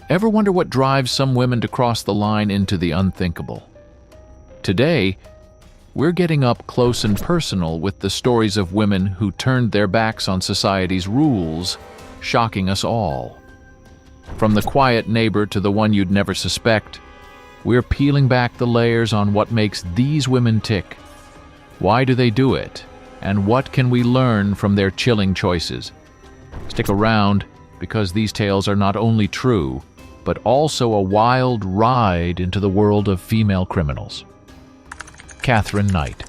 Ever wonder what drives some women to cross the line into the unthinkable? Today, we're getting up close and personal with the stories of women who turned their backs on society's rules, shocking us all. From the quiet neighbor to the one you'd never suspect, we're peeling back the layers on what makes these women tick. Why do they do it? And what can we learn from their chilling choices? Stick around, because these tales are not only true, but also a wild ride into the world of female criminals. Katherine Knight.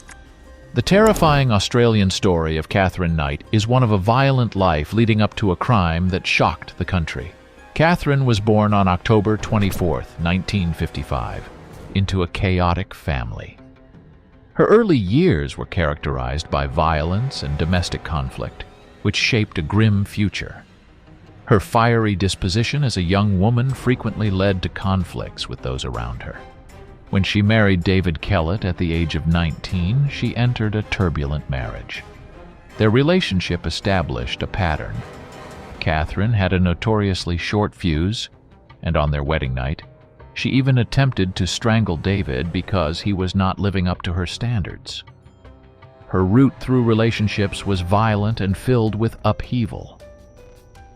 The terrifying Australian story of Katherine Knight is one of a violent life leading up to a crime that shocked the country. Katherine was born on October 24, 1955, into a chaotic family. Her early years were characterized by violence and domestic conflict, which shaped a grim future. Her fiery disposition as a young woman frequently led to conflicts with those around her. When she married David Kellett at the age of 19, she entered a turbulent marriage. Their relationship established a pattern. Katherine had a notoriously short fuse, and on their wedding night, she even attempted to strangle David because he was not living up to her standards. Her route through relationships was violent and filled with upheaval.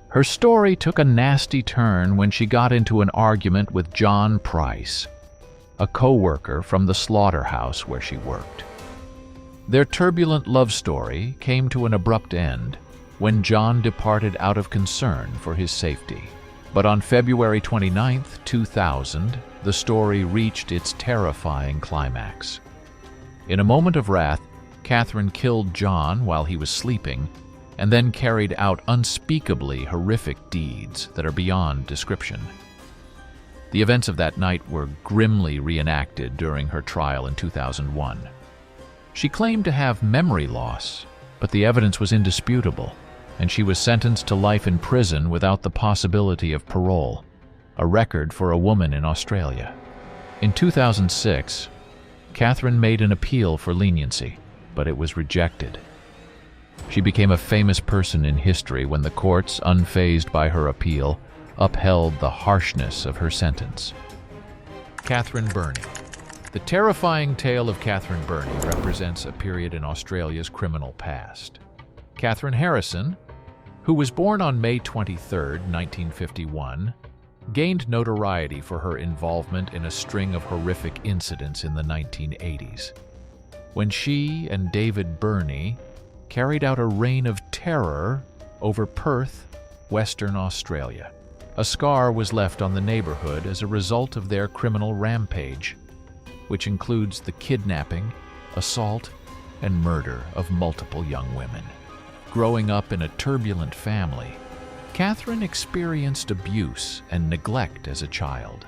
Her story took a nasty turn when she got into an argument with John Price, a co-worker from the slaughterhouse where she worked. Their turbulent love story came to an abrupt end when John departed out of concern for his safety. But on February 29, 2000, the story reached its terrifying climax. In a moment of wrath, Katherine killed John while he was sleeping, and then carried out unspeakably horrific deeds that are beyond description. The events of that night were grimly reenacted during her trial in 2001. She claimed to have memory loss, but the evidence was indisputable, and she was sentenced to life in prison without the possibility of parole, a record for a woman in Australia. In 2006, Katherine made an appeal for leniency, but it was rejected. She became a famous person in history when the courts, unfazed by her appeal, upheld the harshness of her sentence. Katherine Burney. The terrifying tale of Katherine Burney represents a period in Australia's criminal past. Katherine Harrison, who was born on May 23, 1951, gained notoriety for her involvement in a string of horrific incidents in the 1980s. When she and David Burney carried out a reign of terror over Perth, Western Australia. A scar was left on the neighborhood as a result of their criminal rampage, which includes the kidnapping, assault, and murder of multiple young women. Growing up in a turbulent family, Katherine experienced abuse and neglect as a child,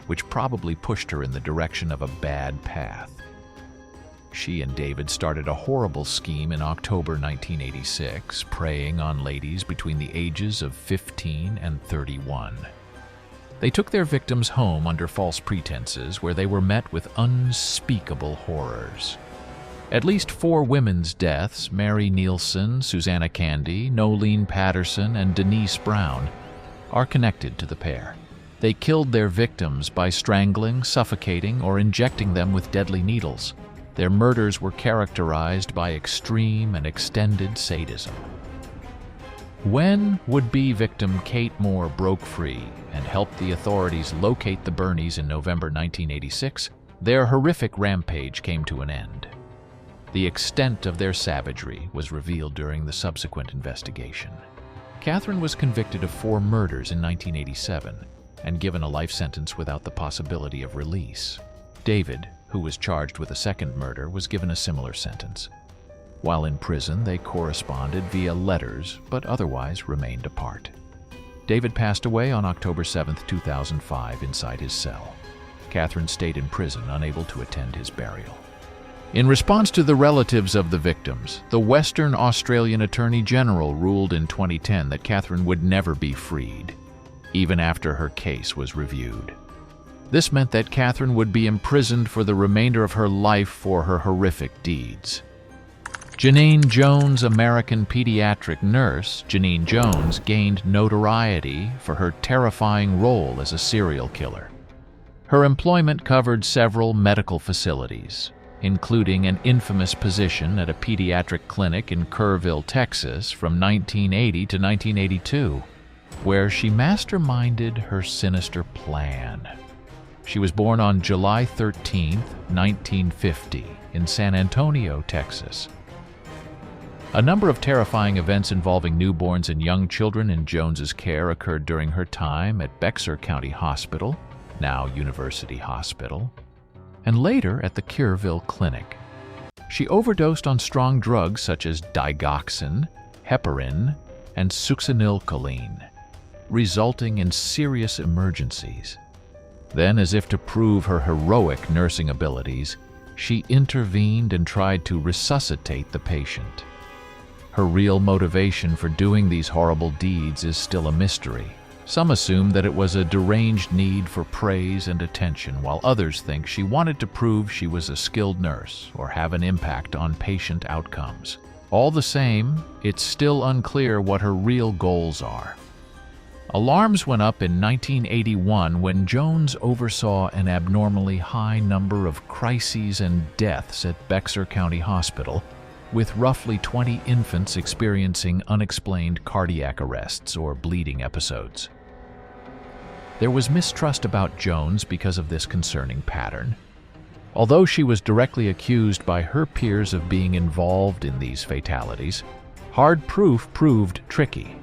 which probably pushed her in the direction of a bad path. She and David started a horrible scheme in October 1986, preying on ladies between the ages of 15 and 31. They took their victims home under false pretenses, where they were met with unspeakable horrors. At least 4 women's deaths, Mary Nielsen, Susanna Candy, Nolene Patterson, and Denise Brown, are connected to the pair. They killed their victims by strangling, suffocating, or injecting them with deadly needles. Their murders were characterized by extreme and extended sadism. When would-be victim Kate Moore broke free and helped the authorities locate the Burneys in November 1986, their horrific rampage came to an end. The extent of their savagery was revealed during the subsequent investigation. Katherine was convicted of 4 murders in 1987 and given a life sentence without the possibility of release. David, who was charged with a second murder, was given a similar sentence. While in prison, they corresponded via letters, but otherwise remained apart. David passed away on October 7, 2005, inside his cell. Katherine stayed in prison, unable to attend his burial. In response to the relatives of the victims, the Western Australian Attorney General ruled in 2010 that Katherine would never be freed, even after her case was reviewed. This meant that Katherine would be imprisoned for the remainder of her life for her horrific deeds. Janine Jones, American pediatric nurse Janine Jones, gained notoriety for her terrifying role as a serial killer. Her employment covered several medical facilities, including an infamous position at a pediatric clinic in Kerrville, Texas from 1980 to 1982, where she masterminded her sinister plan. She was born on July 13, 1950, in San Antonio, Texas. A number of terrifying events involving newborns and young children in Jones's care occurred during her time at Bexar County Hospital, now University Hospital, and later at the Kerrville Clinic. She overdosed on strong drugs such as digoxin, heparin, and succinylcholine, resulting in serious emergencies. Then, as if to prove her heroic nursing abilities, she intervened and tried to resuscitate the patient. Her real motivation for doing these horrible deeds is still a mystery. Some assume that it was a deranged need for praise and attention, while others think she wanted to prove she was a skilled nurse or have an impact on patient outcomes. All the same, it's still unclear what her real goals are. Alarms went up in 1981 when Jones oversaw an abnormally high number of crises and deaths at Bexar County Hospital, with roughly 20 infants experiencing unexplained cardiac arrests or bleeding episodes. There was mistrust about Jones because of this concerning pattern. Although she was directly accused by her peers of being involved in these fatalities, hard proof proved tricky,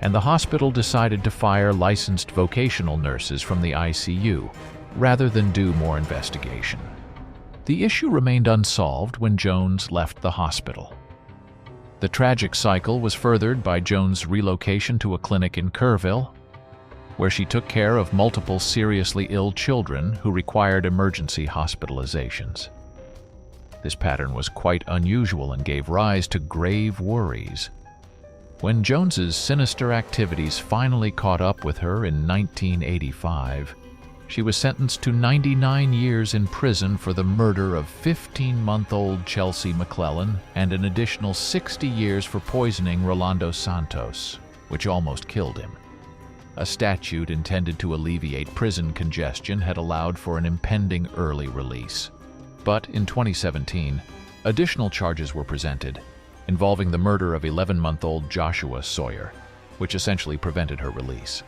and the hospital decided to fire licensed vocational nurses from the ICU rather than do more investigation. The issue remained unsolved when Jones left the hospital. The tragic cycle was furthered by Jones' relocation to a clinic in Kerrville, where she took care of multiple seriously ill children who required emergency hospitalizations. This pattern was quite unusual and gave rise to grave worries. When Jones's sinister activities finally caught up with her in 1985, she was sentenced to 99 years in prison for the murder of 15-month-old Chelsea McClellan and an additional 60 years for poisoning Rolando Santos, which almost killed him. A statute intended to alleviate prison congestion had allowed for an impending early release. But in 2017, additional charges were presented, involving the murder of 11-month-old Joshua Sawyer, which essentially prevented her release.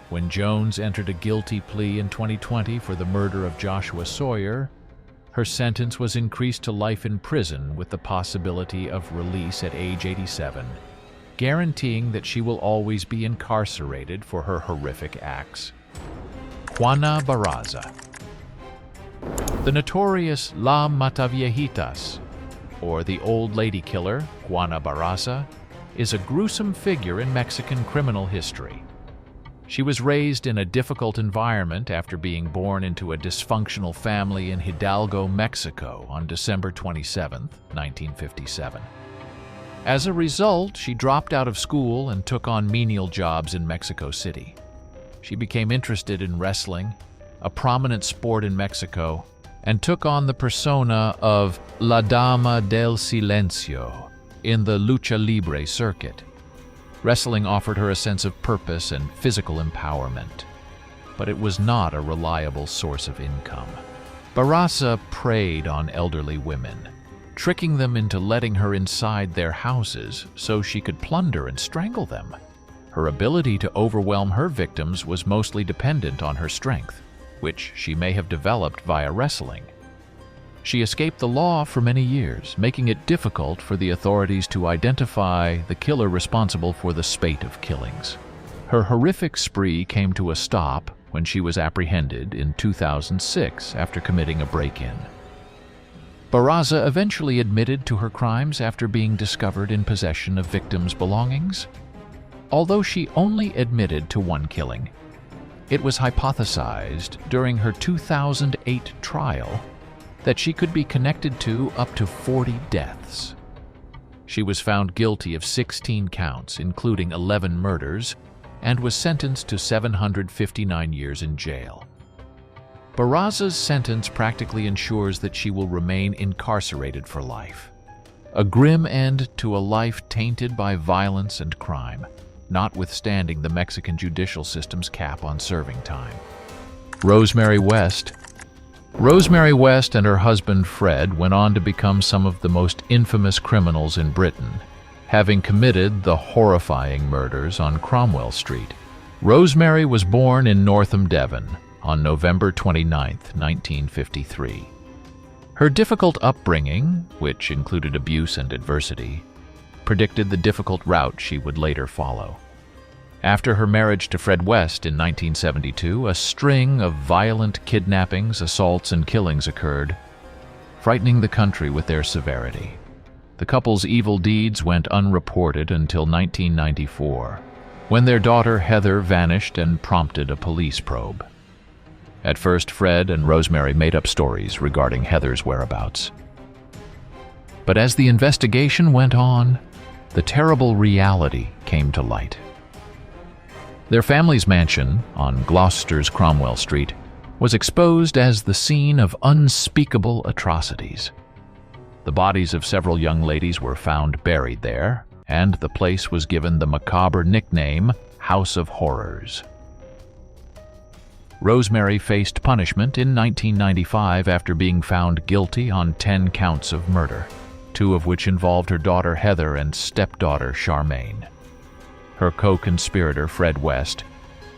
When Jones entered a guilty plea in 2020 for the murder of Joshua Sawyer, her sentence was increased to life in prison with the possibility of release at age 87, guaranteeing that she will always be incarcerated for her horrific acts. Awana Baraza. The notorious La Mataviejitas, or the Old Lady Killer, Awana Baraza, is a gruesome figure in Mexican criminal history. She was raised in a difficult environment after being born into a dysfunctional family in Hidalgo, Mexico on December 27, 1957. As a result, she dropped out of school and took on menial jobs in Mexico City. She became interested in wrestling, a prominent sport in Mexico, and took on the persona of La Dama del Silencio in the lucha libre circuit. Wrestling offered her a sense of purpose and physical empowerment, but it was not a reliable source of income. Baraza preyed on elderly women, tricking them into letting her inside their houses so she could plunder and strangle them. Her ability to overwhelm her victims was mostly dependent on her strength, which she may have developed via wrestling. She escaped the law for many years, making it difficult for the authorities to identify the killer responsible for the spate of killings. Her horrific spree came to a stop when she was apprehended in 2006 after committing a break-in. Baraza eventually admitted to her crimes after being discovered in possession of victims' belongings. Although she only admitted to one killing, it was hypothesized during her 2008 trial that she could be connected to up to 40 deaths. She was found guilty of 16 counts, including 11 murders, and was sentenced to 759 years in jail. Baraza's sentence practically ensures that she will remain incarcerated for life. A grim end to a life tainted by violence and crime, notwithstanding the Mexican judicial system's cap on serving time. Rosemary West. Rosemary West and her husband Fred went on to become some of the most infamous criminals in Britain, having committed the horrifying murders on Cromwell Street. Rosemary was born in Northam, Devon, on November 29, 1953. Her difficult upbringing, which included abuse and adversity, predicted the difficult route she would later follow. After her marriage to Fred West in 1972, a string of violent kidnappings, assaults, and killings occurred, frightening the country with their severity. The couple's evil deeds went unreported until 1994, when their daughter Heather vanished and prompted a police probe. At first, Fred and Rosemary made up stories regarding Heather's whereabouts. But as the investigation went on, the terrible reality came to light. Their family's mansion on Gloucester's Cromwell Street was exposed as the scene of unspeakable atrocities. The bodies of several young ladies were found buried there, and the place was given the macabre nickname House of Horrors. Rosemary faced punishment in 1995 after being found guilty on 10 counts of murder, 2 of which involved her daughter Heather and stepdaughter Charmaine. Her co-conspirator, Fred West,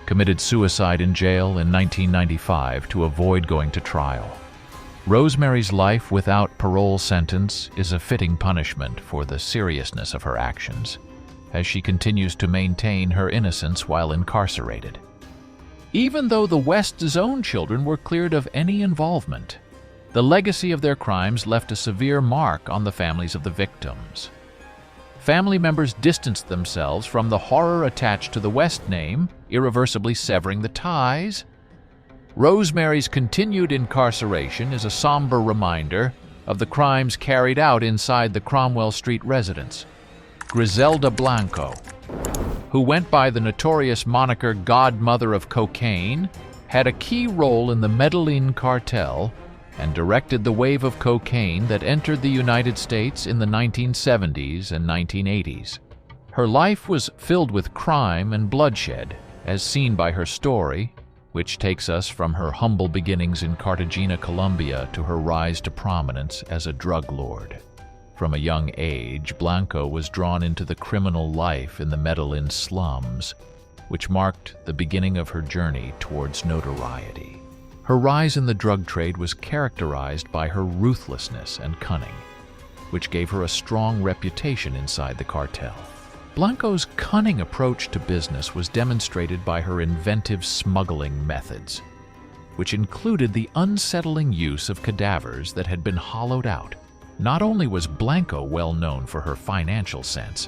committed suicide in jail in 1995 to avoid going to trial. Rosemary's life without parole sentence is a fitting punishment for the seriousness of her actions, as she continues to maintain her innocence while incarcerated. Even though the West's own children were cleared of any involvement, the legacy of their crimes left a severe mark on the families of the victims. Family members distanced themselves from the horror attached to the West name, irreversibly severing the ties. Rosemary's continued incarceration is a somber reminder of the crimes carried out inside the Cromwell Street residence. Grisel de Blanco, who went by the notorious moniker Godmother of Cocaine, had a key role in the Medellin cartel and directed the wave of cocaine that entered the United States in the 1970s and 1980s. Her life was filled with crime and bloodshed, as seen by her story, which takes us from her humble beginnings in Cartagena, Colombia, to her rise to prominence as a drug lord. From a young age, Blanco was drawn into the criminal life in the Medellin slums, which marked the beginning of her journey towards notoriety. Her rise in the drug trade was characterized by her ruthlessness and cunning, which gave her a strong reputation inside the cartel. Blanco's cunning approach to business was demonstrated by her inventive smuggling methods, which included the unsettling use of cadavers that had been hollowed out. Not only was Blanco well known for her financial sense,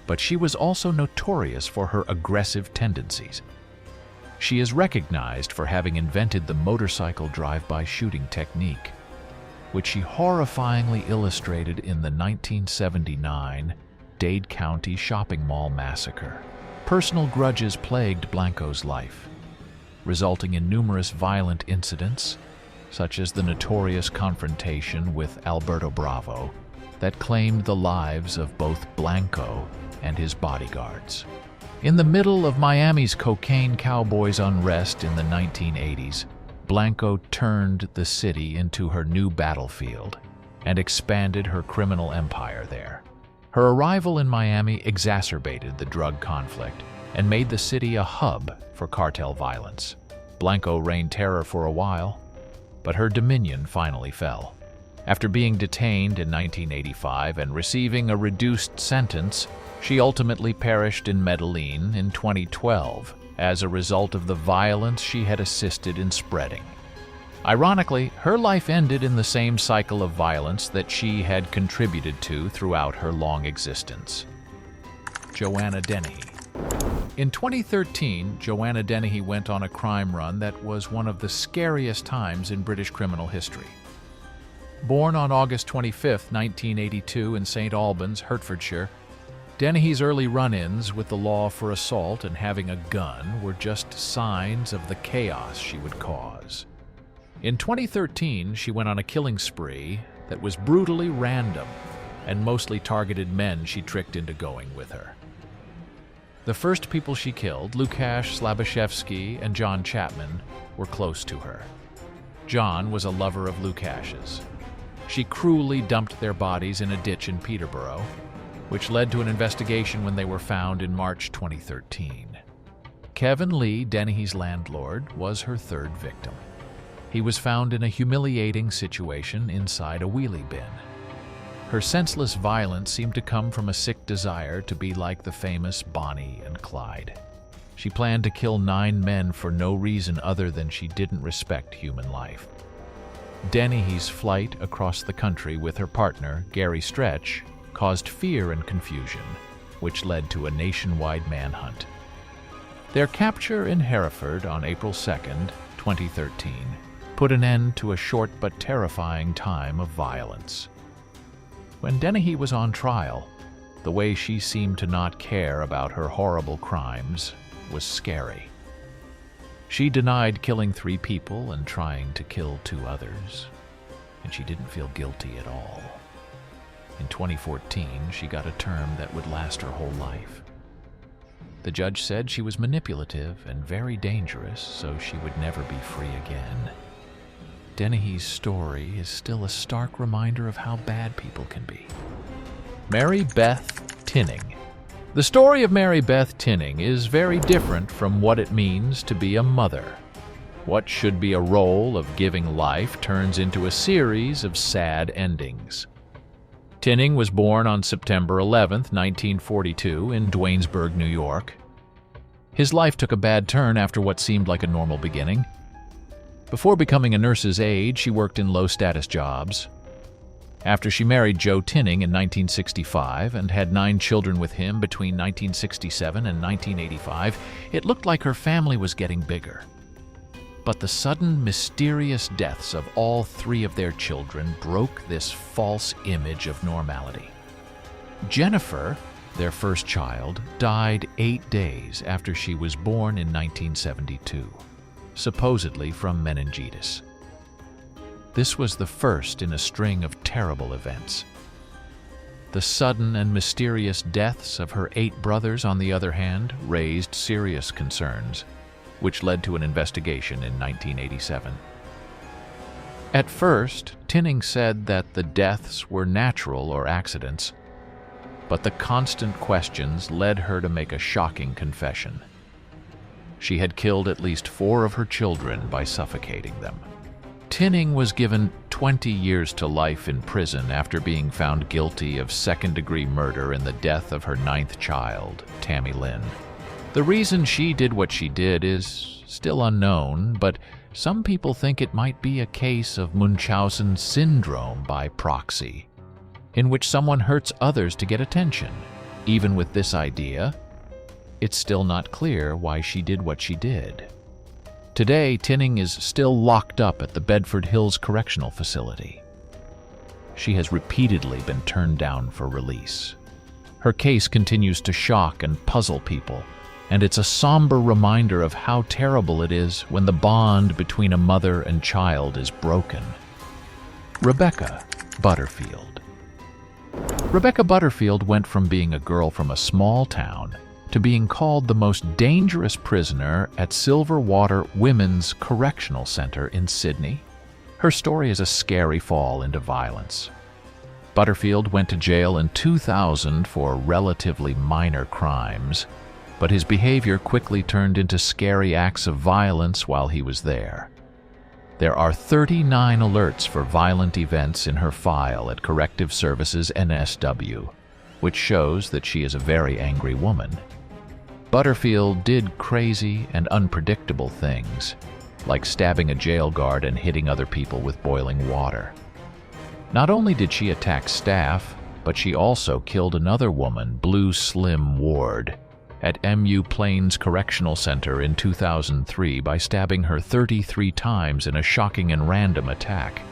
but she was also notorious for her aggressive tendencies. She is recognized for having invented the motorcycle drive-by shooting technique, which she horrifyingly illustrated in the 1979 Dade County shopping mall massacre. Personal grudges plagued Blanco's life, resulting in numerous violent incidents, such as the notorious confrontation with Alberto Bravo that claimed the lives of both Blanco and his bodyguards. In the middle of Miami's cocaine cowboys unrest in the 1980s, Blanco turned the city into her new battlefield and expanded her criminal empire there. Her arrival in Miami exacerbated the drug conflict and made the city a hub for cartel violence. Blanco reigned terror for a while, but her dominion finally fell. After being detained in 1985 and receiving a reduced sentence, she ultimately perished in Medellin in 2012 as a result of the violence she had assisted in spreading. Ironically, her life ended in the same cycle of violence that she had contributed to throughout her long existence. Joanna Den. In 2013, Joanna Den went on a crime run that was one of the scariest times in British criminal history. Born on August 25, 1982 in St. Albans, Hertfordshire, Dennehy's early run-ins with the law for assault and having a gun were just signs of the chaos she would cause. In 2013, she went on a killing spree that was brutally random and mostly targeted men she tricked into going with her. The first people she killed, Łukasz Slabaszewski and John Chapman, were close to her. John was a lover of Łukasz's. She cruelly dumped their bodies in a ditch in Peterborough, which led to an investigation when they were found in March 2013. Kevin Lee, Dennehy's landlord, was her third victim. He was found in a humiliating situation inside a wheelie bin. Her senseless violence seemed to come from a sick desire to be like the famous Bonnie and Clyde. She planned to kill 9 men for no reason other than she didn't respect human life. Dennehy's flight across the country with her partner, Gary Stretch, caused fear and confusion, which led to a nationwide manhunt. Their capture in Hereford on April 2nd, 2013, put an end to a short but terrifying time of violence. When Dennehy was on trial, the way she seemed to not care about her horrible crimes was scary. She denied killing 3 people and trying to kill 2 others, and she didn't feel guilty at all. In 2014, she got a term that would last her whole life. The judge said she was manipulative and very dangerous, so she would never be free again. Dennehy's story is still a stark reminder of how bad people can be. Mary Beth Tinning. The story of Mary Beth Tinning is very different from what it means to be a mother. What should be a role of giving life turns into a series of sad endings. Tinning was born on September 11, 1942, in Duanesburg, New York. His life took a bad turn after what seemed like a normal beginning. Before becoming a nurse's aide, she worked in low-status jobs. After she married Joe Tinning in 1965 and had 9 children with him between 1967 and 1985, it looked like her family was getting bigger. But the sudden, mysterious deaths of all 3 of their children broke this false image of normality. Jennifer, their first child, died 8 days after she was born in 1972, supposedly from meningitis. This was the first in a string of terrible events. The sudden and mysterious deaths of her 8 brothers, on the other hand, raised serious concerns, which led to an investigation in 1987. At first, Tinning said that the deaths were natural or accidents, but the constant questions led her to make a shocking confession. She had killed at least 4 of her children by suffocating them. Tinning was given 20 years to life in prison after being found guilty of second-degree murder in the death of her 9th child, Tammy Lynn. The reason she did what she did is still unknown, but some people think it might be a case of Munchausen syndrome by proxy, in which someone hurts others to get attention. Even with this idea, it's still not clear why she did what she did. Today, Tinning is still locked up at the Bedford Hills Correctional Facility. She has repeatedly been turned down for release. Her case continues to shock and puzzle people, and it's a somber reminder of how terrible it is when the bond between a mother and child is broken. Rebecca Butterfield. Rebecca Butterfield went from being a girl from a small town to being called the most dangerous prisoner at Silverwater Women's Correctional Center in Sydney. Her story is a scary fall into violence. Butterfield went to jail in 2000 for relatively minor crimes, but his behavior quickly turned into scary acts of violence while he was there. There are 39 alerts for violent events in her file at Corrective Services NSW, which shows that she is a very angry woman. Butterfield did crazy and unpredictable things, like stabbing a jail guard and hitting other people with boiling water. Not only did she attack staff, but she also killed another woman, Blue Slim Ward, at MU Plains Correctional Center in 2003 by stabbing her 33 times in a shocking and random attack.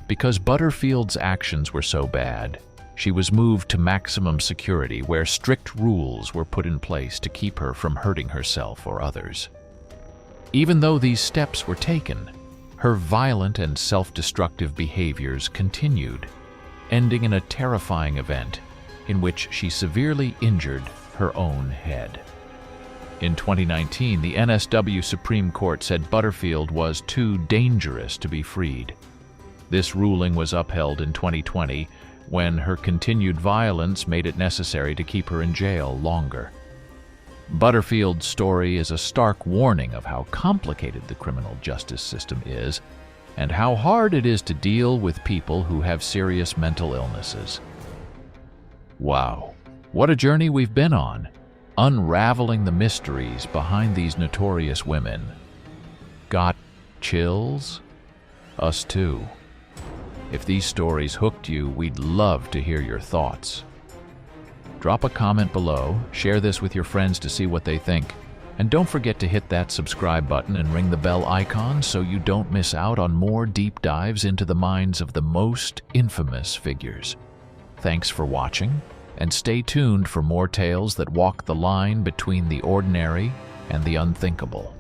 Because Butterfield's actions were so bad, she was moved to maximum security, where strict rules were put in place to keep her from hurting herself or others. Even though these steps were taken, her violent and self-destructive behaviors continued. ending in a terrifying event in which she severely injured her own head. In 2019, the NSW Supreme Court said Butterfield was too dangerous to be freed. This ruling was upheld in 2020 when her continued violence made it necessary to keep her in jail longer. Butterfield's story is a stark warning of how complicated the criminal justice system is and how hard it is to deal with people who have serious mental illnesses. Wow, what a journey we've been on, unraveling the mysteries behind these notorious women. Got chills? Us too. If these stories hooked you, we'd love to hear your thoughts. Drop a comment below, share this with your friends to see what they think, and don't forget to hit that subscribe button and ring the bell icon so you don't miss out on more deep dives into the minds of the most infamous figures. Thanks for watching, and stay tuned for more tales that walk the line between the ordinary and the unthinkable.